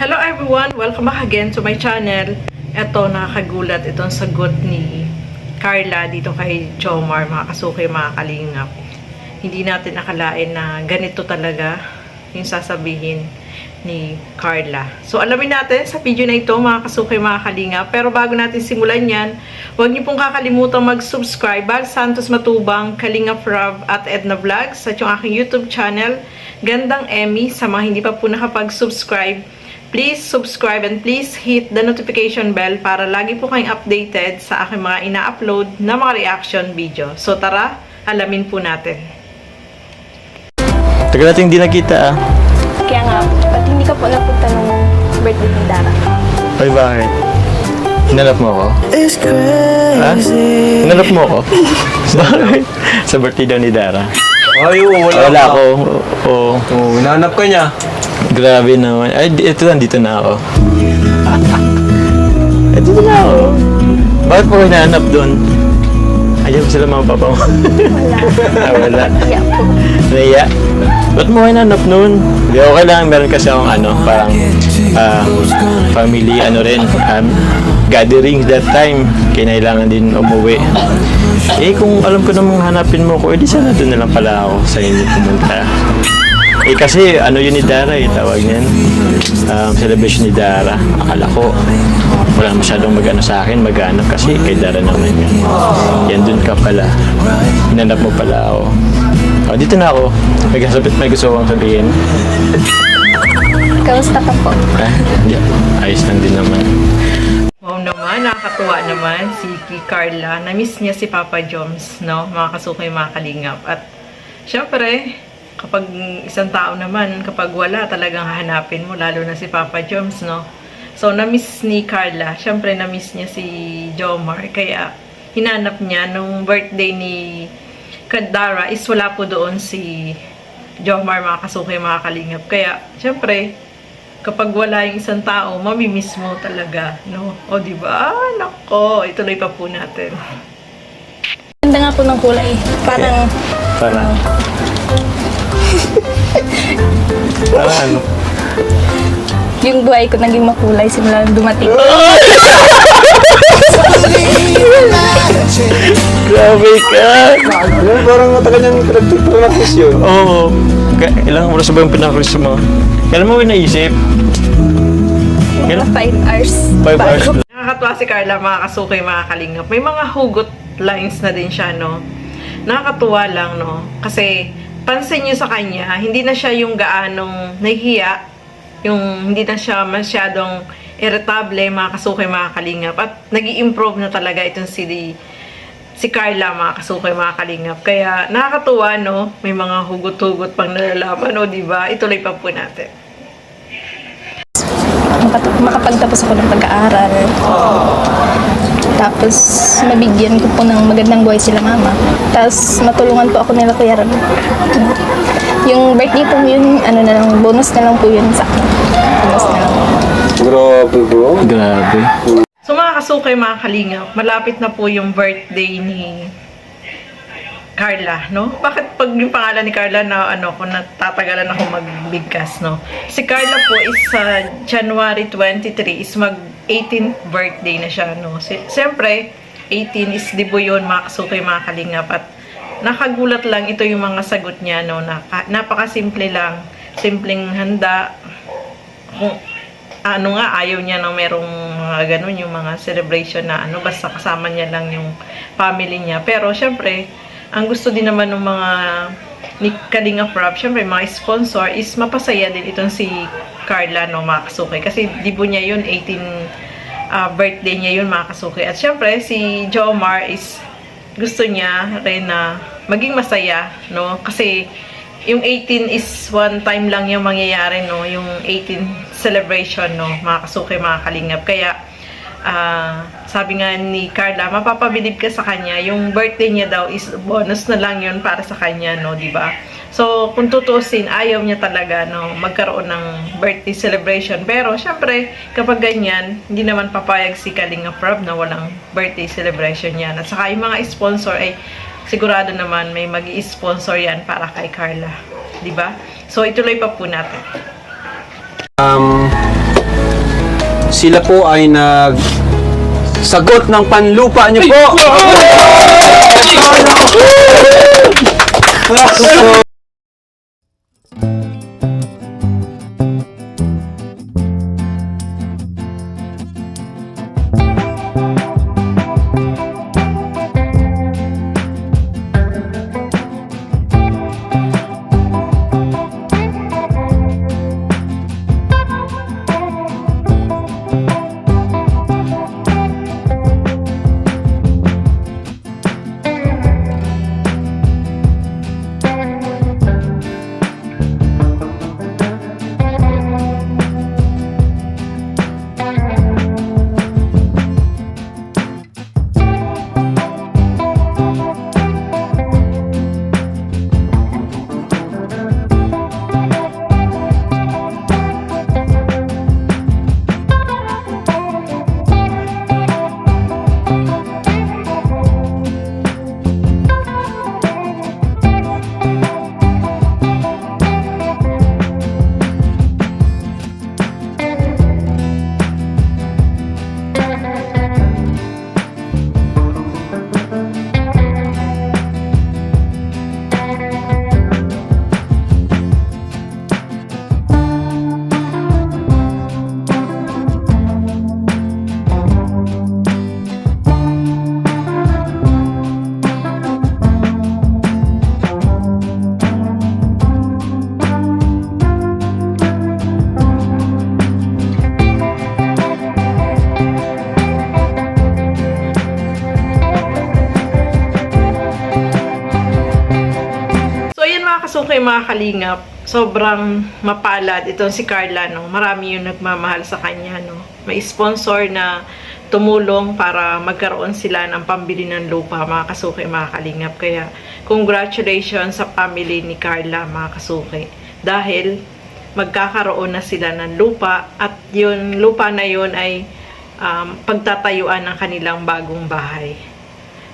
Hello everyone! Welcome back again to my channel. Ito, nakakagulat itong sagot ni Carla dito kay Jomar, mga kasuki, mga kalingap. Hindi natin akalain na ganito talaga yung sasabihin ni Carla. So, alamin natin sa video na ito, mga kasuki, mga kalingap. Pero bago natin simulan yan, huwag niyo pong kakalimutan mag-subscribe. Bag Santos Matubang, Kalingap Rob at Edna Vlogs at yung aking YouTube channel, Gandang Emmy. Sa mga hindi pa po nakapag-subscribe, please subscribe and please hit the notification bell para lagi po kayong updated sa aking mga ina-upload na mga reaction video. So tara, alamin po natin. Tagal natin hindi nakita ah. Kaya nga, ba't hindi ka po napunta nung birthday ni Dara? Ay, bakit? Hinanap mo ako? Ha? Hinanap mo ako? Bakit? Sa birthday daw ni Dara. Ay, wala Wala ako. Oo. Oh, hinanap ka niya. Grabe naman. Ay, ito lang. Dito na ako. Dito na ako. Bakit mo hinahanap doon? Ayaw sila mga papa mo. Wala. Kaya po. Naiya? Ba't mo hinahanap noon? Hindi ako kailangan. Meron kasi akong parang family, gatherings that time. Kinailangan din umuwi. Kung alam ko namang hanapin mo ko, edi sana doon na lang pala ako sa inyo pumunta. Kasi yun ni Dara tawag niyan. Celebration ni Dara. Akala ko, wala masyadong sa akin, mag-anak kasi kay Dara naman yun. Yan dun ka pala. Hinanap mo pala ako. Dito na ako. May gusto kong sabihin. Kamusta ka po? Ayos lang din naman. Wow naman, nakakatuwa naman si Carla. Na-miss niya si Papa Joms, no? Mga kasuki, mga kalingap. At syempre, kapag isang tao naman, kapag wala, talagang hahanapin mo, lalo na si Papa Joms, no? So, na-miss ni Carla. Syempre, na-miss niya si Jomar. Kaya, hinanap niya nung birthday ni Dara is wala po doon si Jomar, mga kasuki, mga kalingap. Kaya, syempre, kapag wala yung isang tao, mamimiss mo talaga, no? O, diba? Nako, ituloy pa po natin. Ganda nga po ng kulay. Parang ano? yung buhay ko naging makulay simula nung dumating. Grabe ka! Parang matagal niyang pinag-practice yun. Oo. Ilang oras ba yung pinakris mo? Kailan mo naisip? Mga 5 hours. 5 hours. Nakakatuwa si Carla, mga kasuki, mga kalingap. May mga hugot lines na din siya, no? Nakakatuwa lang, no? Kasi, pansin niyo sa kanya, hindi na siya yung gaanong nahihiya, yung hindi na siya masyadong irritable, mga kasuki, mga kalingap. At nag-i-improve na talaga itong si Carla, mga kasuki, mga kalingap. Kaya, nakakatuwa, no? May mga hugot-hugot pang nalalaman, no? Diba? Ituloy pa po natin. Makapagtapos ako ng pag-aaral. Tapos, mabigyan ko po ng magandang buhay sila mama. Tapos, matulungan po ako nila Kuya Ram. Yung birthday po yun, bonus na lang po yun sa akin. Bonus na lang. Grabe bro. Grabe. So mga kasukay, mga kalingap, malapit na po yung birthday ni Carla, no? Bakit pag yung pangalan ni Carla na kung natatagalan ako magbigkas, no? Si Carla po is sa January 23 is mag 18th birthday na siya, no? Siyempre, 18 is debut yun, mga kasukay, mga kalingap. At nakagulat lang ito yung mga sagot niya, no? Napakasimple lang. Simpleng handa. Kung ayaw niya na merong mga ganun, yung mga celebration na basta kasama niya lang yung family niya. Pero, syempre, ang gusto din naman ng mga ni Kalingap Rob, syempre, mga sponsor, is mapasaya din itong si Carla, no, mga kasuki. Kasi, dibo niya yun, 18 birthday niya yun, mga kasuki. At syempre, si Jomar is gusto niya rin na maging masaya, no? Kasi, yung 18 is one time lang yung mangyayari, no? Yung 18 celebration, no? Mga kasuki, mga kalingap. Kaya, sabi nga ni Carla, mapapabilib ka sa kanya. Yung birthday niya daw is bonus na lang yun para sa kanya, no? Diba? So, kung tutusin, ayaw niya talaga, no? Magkaroon ng birthday celebration. Pero, syempre, kapag ganyan, hindi naman papayag si Kalingap Rob na walang birthday celebration yan. At saka yung mga sponsor ay sigurado naman may mag-i-sponsor yan para kay Carla. Diba? So, ituloy pa po natin. sila po ay sagot ng panlupa niyo po. So, kasukay mga kalingap, sobrang mapalad itong si Carla, no? Marami yung nagmamahal sa kanya, no? May sponsor na tumulong para magkaroon sila ng pambili ng lupa, mga kasukay, mga kalingap. Kaya congratulations sa family ni Carla, mga kasukay. Dahil magkakaroon na sila ng lupa at yung lupa na yun ay pagtatayuan ng kanilang bagong bahay.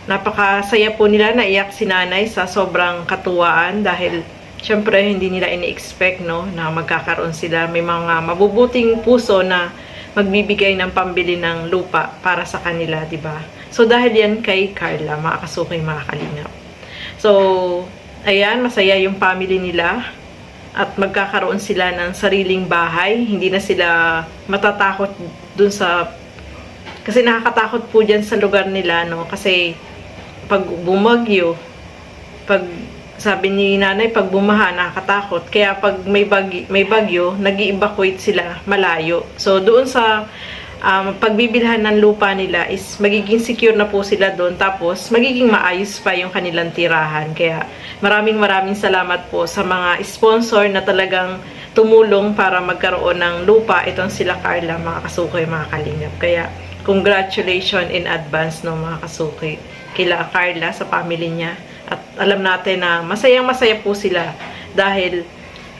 Napakasaya po nila, naiyak si nanay sa sobrang katuwaan dahil syempre hindi nila ini-expect, no, na magkakaroon sila. May mga mabubuting puso na magbibigay ng pambili ng lupa para sa kanila, di ba? So dahil yan kay Carla, mga kasukay, mga kalingap. So ayan, masaya yung family nila at magkakaroon sila ng sariling bahay. Hindi na sila matatakot dun sa, kasi nakakatakot po dyan sa lugar nila, no, kasi pag bumagyo, pag sabi ni nanay, pag bumaha, nakakatakot. Kaya pag may bagyo, nag-i-evacuate sila malayo. So, doon sa pagbibilhan ng lupa nila is magiging secure na po sila doon. Tapos, magiging maayos pa yung kanilang tirahan. Kaya, maraming salamat po sa mga sponsor na talagang tumulong para magkaroon ng lupa. Itong sila Carla, mga kasukay, mga kalingap. Kaya, congratulations in advance, no, mga kasukay, kila Carla sa family niya. At alam natin na masayang-masaya po sila dahil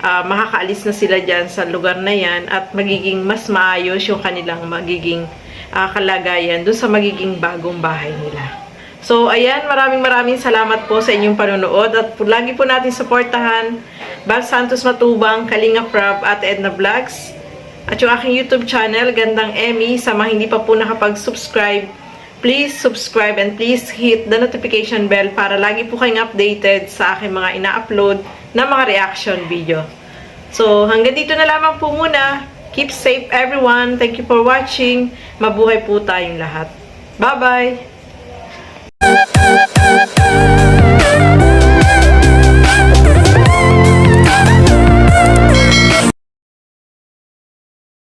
makakaalis na sila dyan sa lugar na yan at magiging mas maayos yung kanilang magiging kalagayan dun sa magiging bagong bahay nila. So, ayan, maraming salamat po sa inyong panonood at lagi po natin supportahan Bal Santos Matubang, Kalinga Prab at Edna Vlogs at yung aking YouTube channel, Gandang Emmy. Sa mga hindi pa po nakapag-subscribe, please subscribe and please hit the notification bell para lagi po kayong updated sa aking mga ina-upload na mga reaction video. So, hanggang dito na lamang po muna. Keep safe everyone. Thank you for watching. Mabuhay po tayong lahat. Bye-bye!